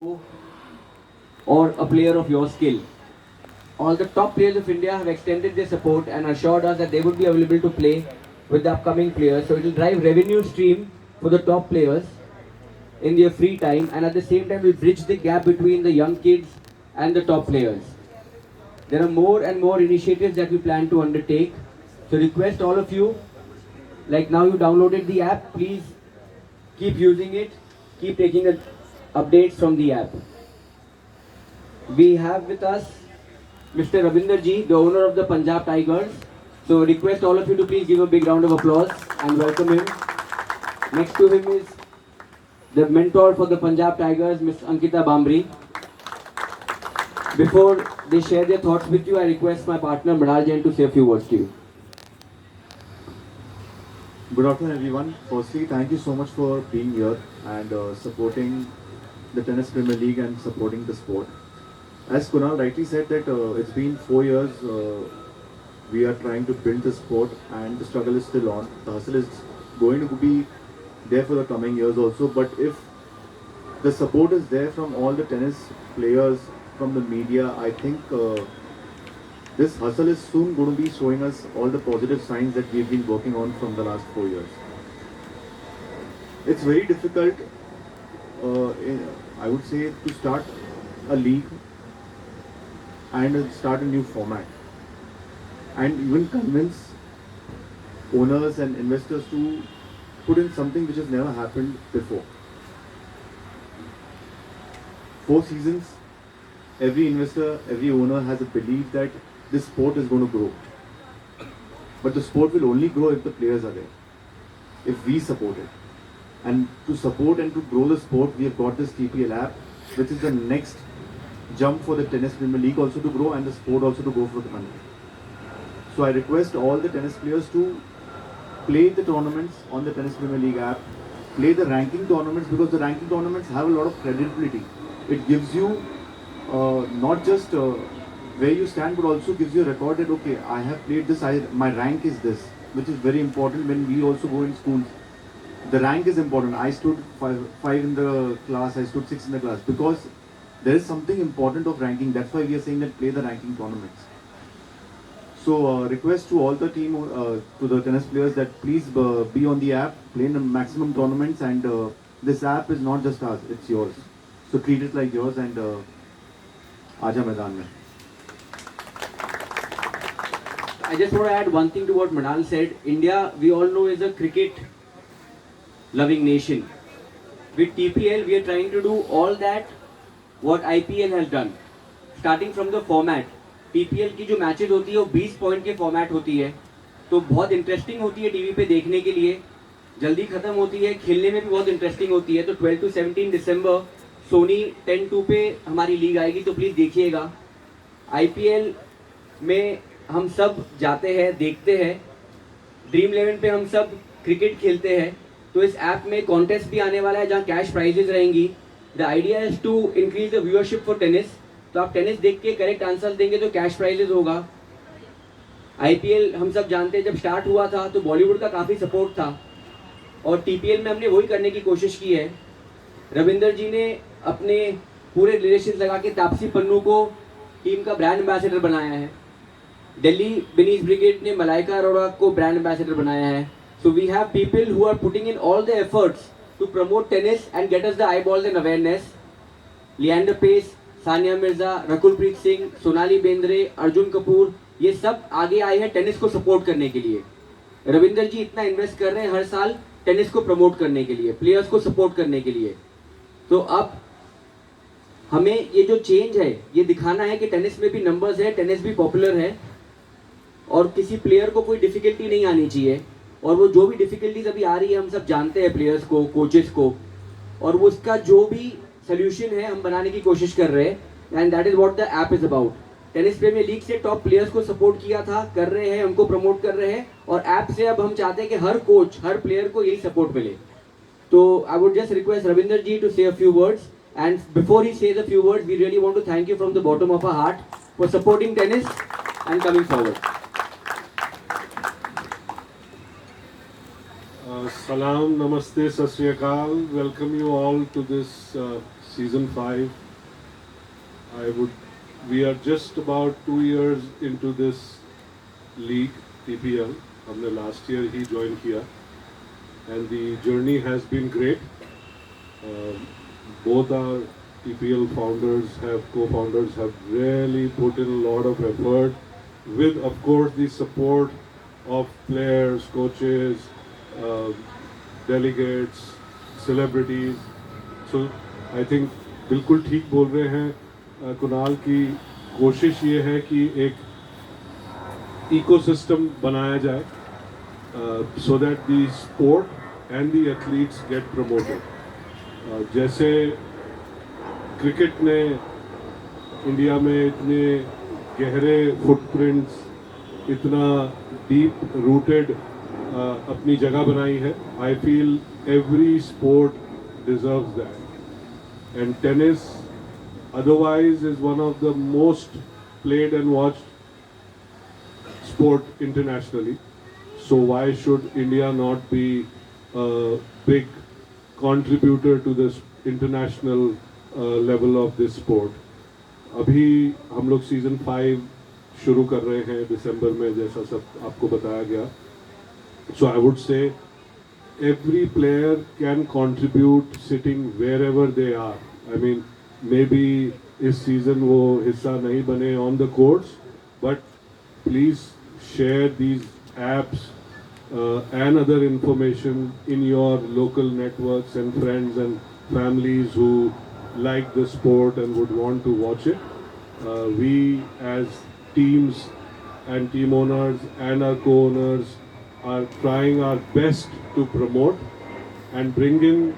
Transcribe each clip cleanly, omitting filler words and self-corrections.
or a player of your skill. All the top players of India have extended their support and assured us that they would be available to play with the upcoming players. So it will drive revenue stream for the top players in their free time, and at the same time will bridge the gap between the young kids and the top players. There are more and more initiatives that we plan to undertake. So request all of you, like now you downloaded the app, please keep using it, keep taking updates from the app. We have with us Mr. Ravinder Ji, the owner of the Punjab Tigers. So request all of you to please give a big round of applause and welcome him. Next to him is the mentor for the Punjab Tigers, Ms. Ankita Bambri. Before they share their thoughts with you, I request my partner Mridal Jain to say a few words to you. Good afternoon, everyone. Firstly, thank you so much for being here and supporting the Tennis Premier League and supporting the sport. As Kunal rightly said that it's been 4 years we are trying to build the sport and the struggle is still on. The hustle is going to be there for the coming years also, but if the support is there from all the tennis players, from the media, I think this hustle is soon going to be showing us all the positive signs that we've been working on from the last 4 years. It's very difficult, I would say, to start a league and start a new format and even convince owners and investors to put in something which has never happened before. 4 seasons, every investor, every owner has a belief that this sport is going to grow. But the sport will only grow if the players are there, if we support it. And to support and to grow the sport, we have got this TPL app, which is the next jump for the Tennis Premier League also to grow and the sport also to go for the country. So I request all the tennis players to play the tournaments on the Tennis Premier League app, play the ranking tournaments, because the ranking tournaments have a lot of credibility. It gives you not just where you stand, but also gives you a record that okay, I have played this, my rank is this, which is very important when we also go in schools. The rank is important. I stood five in the class, I stood 6 in the class, because there is something important of ranking. That's why we are saying that play the ranking tournaments. So request to all the team, to the tennis players, that please be on the app, play in the maximum tournaments, and this app is not just ours, it's yours. So treat it like yours and Aja Maidan mein. I just want to add one thing to what Mridal said. India, we all know, is a cricket-loving nation. With TPL, we are trying to do all that what IPL has done. Starting from the format. TPL की जो matches होती है वो 20 point के format होती है, तो बहुत इंटरेस्टिंग होती है टीवी पे देखने के लिए, जल्दी ख़त्म होती है, खेलने में भी बहुत इंटरेस्टिंग होती है. तो 12 to 17 दिसंबर सोनी 10-2 पे हमारी लीग आएगी, तो प्लीज़ देखिएगा. IPL में हम सब जाते हैं, देखते हैं. ड्रीम 11 पे हम सब क्रिकेट खेलते हैं. तो इस ऐप में कॉन्टेस्ट भी आने वाला है जहाँ कैश प्राइजेज रहेंगी. The idea is to increase the viewership for tennis. तो आप टेनिस देख के करेक्ट आंसर देंगे तो कैश प्राइजेज होगा. IPL हम सब जानते हैं, जब स्टार्ट हुआ था तो बॉलीवुड का काफ़ी सपोर्ट था, और TPL में हमने वही करने की कोशिश की है. रविंदर जी ने अपने पूरे रिलेशन लगा के तापसी पन्नू को टीम का ब्रांड एम्बेसडर बनाया है. दिल्ली बिनीज ब्रिगेड ने मलाइका अरोड़ा को ब्रांड एम्बेसडर बनाया है. So we have people who are putting in all the efforts to promote tennis and get us the eyeballs and awareness. Leander Paes, Sania Mirza, Rakul Preet Singh, Sonali Bendre, Arjun Kapoor, ये सब आगे आए हैं टेनिस को सपोर्ट करने के लिए. रविंदर जी इतना इन्वेस्ट कर रहे हैं हर साल टेनिस को प्रमोट करने के लिए, प्लेयर्स को सपोर्ट करने के लिए. तो अब हमें ये जो चेंज है ये दिखाना है कि टेनिस में भी नंबर्स है, टेनिस भी पॉपुलर है, और किसी प्लेयर को कोई डिफ़िकल्टी नहीं आनी चाहिए. और वो जो भी डिफ़िकल्टीज अभी आ रही है हम सब जानते हैं, प्लेयर्स को, कोचेस को, और वो उसका जो भी सोल्यूशन है हम बनाने की कोशिश कर रहे हैं. And that is what the app is about. Tennis premiere league से टॉप प्लेयर्स को सपोर्ट किया था, कर रहे हैं, उनको प्रमोट कर रहे हैं, और ऐप से अब हम चाहते हैं कि हर कोच, हर प्लेयर को यही सपोर्ट मिले. तो I would just request Ravinder ji to say a few words. And before he says a few words, we really want to thank you from the bottom of our heart for supporting tennis and coming forward. Salam, Namaste, Sat Sri Akal. Welcome you all to this season 5. We are just about 2 years into this league, TPL. हमने last year ही join किया, and the journey has been great. Both our TPL co-founders have really put in a lot of effort, with of course the support of players, coaches, uh, delegates, celebrities. So I think बिल्कुल ठीक बोल रहे हैं कुणाल की कोशिश ये है कि एक इकोसिस्टम बनाया जाए so that the sport and the athletes get promoted. जैसे क्रिकेट ने इंडिया में इतने गहरे फुटप्रिंट्स, इतना डीप रूटेड अपनी जगह बनाई है, I feel every sport deserves that. And tennis otherwise is one of the most played and watched sport internationally. So why should India not be a big contributor to this international level of this sport? अभी हम लोग season 5 शुरू कर रहे हैं दिसंबर में, जैसा सब आपको बताया गया. So I would say every player can contribute sitting wherever they are. I mean, maybe इस सीजन वो हिस्सा नहीं बने on the courts, but please share these apps and other information in your local networks and friends and families who like the sport and would want to watch it. We as teams and team owners and our co-owners are trying our best to promote and bring in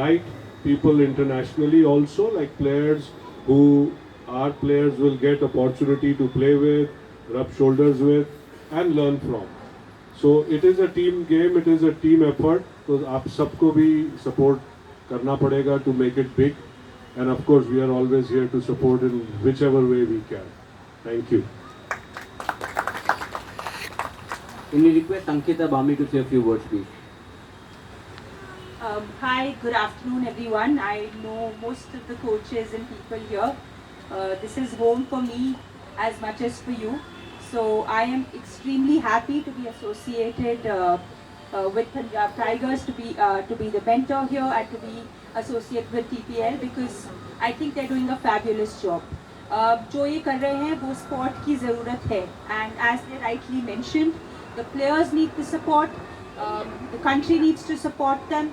right people internationally also, like players who our players will get opportunity to play with, rub shoulders with and learn from. So it is a team game, it is a team effort. तो आप सबको भी support करना पड़ेगा to make it big. And of course we are always here to support in whichever way we can. Thank you. Can you request Ankita Bami to say a few words, please? Hi, good afternoon everyone. I know most of the coaches and people here. This is home for me as much as for you. So I am extremely happy to be associated with Punjab Tigers, to be the mentor here and to be associated with TPL, because I think they're doing a fabulous job. जो ये कर रहे हैं वो sport की ज़रूरत है, and as they rightly mentioned, the players need the support, the country needs to support them.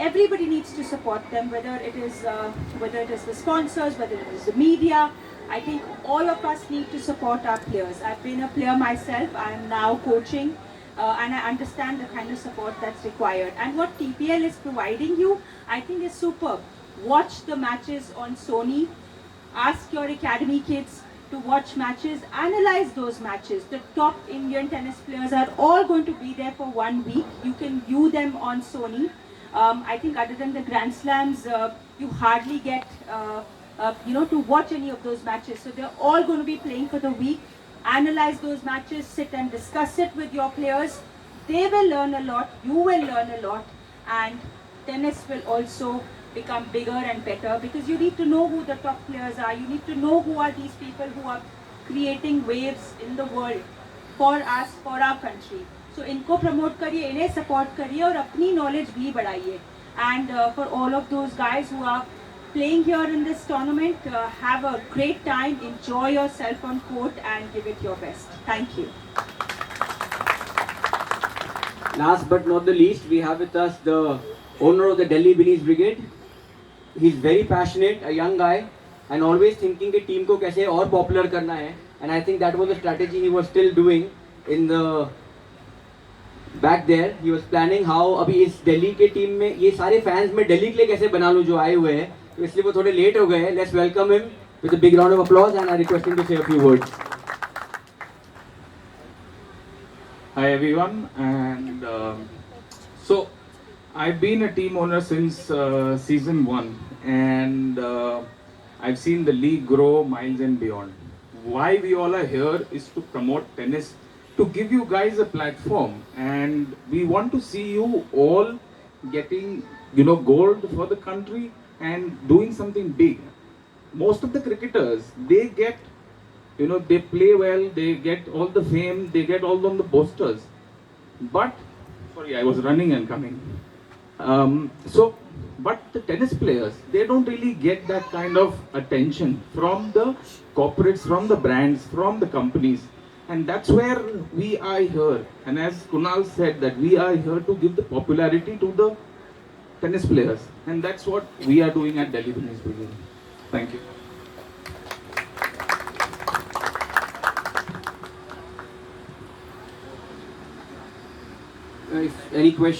Everybody needs to support them, whether it is the sponsors, whether it is the media. I think all of us need to support our players. I've been a player myself. I am now coaching, and I understand the kind of support that's required. And what TPL is providing you, I think, is superb. Watch the matches on Sony. Ask your academy kids to watch matches. Analyze those matches. The top Indian tennis players are all going to be there for 1 week. You can view them on Sony. I think other than the Grand Slams, you hardly get to watch any of those matches. So they're all going to be playing for the week. Analyze those matches, sit and discuss it with your players. They will learn a lot, you will learn a lot, and tennis will also become bigger and better, because you need to know who the top players are. You need to know who are these people who are creating waves in the world for us, for our country. So इनको promote करिए, इन्हें support करिए और अपनी knowledge भी बढ़ाइए. And for all of those guys who are playing here in this tournament, have a great time, enjoy yourself on court and give it your best. Thank you. Last but not the least, we have with us the owner of the Delhi Binnys Brigade. He's very passionate, a young guy, and always thinking कि team को कैसे और popular करना है. And I think that was the strategy he was still doing in the back there. He was planning how अभी इस दिल्ली के team में ये सारे fans में दिल्ली के लिए कैसे बना लूँ जो आए हुए हैं. तो इसलिए वो थोड़े late हो गए हैं. Let's welcome him with a big round of applause, and I request him to say a few words. Hi everyone, and so I've been a team owner since season 1, and I've seen the league grow miles and beyond. Why we all are here is to promote tennis, to give you guys a platform, and we want to see you all getting gold for the country, and doing something big. Most of the cricketers, they get, they play well, they get all the fame, they get all on the posters. But, sorry, I was running and coming. But the tennis players, they don't really get that kind of attention from the corporates, from the brands, from the companies. And that's where we are here. And as Kunal said, that we are here to give the popularity to the tennis players. And that's what we are doing at Delhi Binnys Brigade. Thank you. If any questions?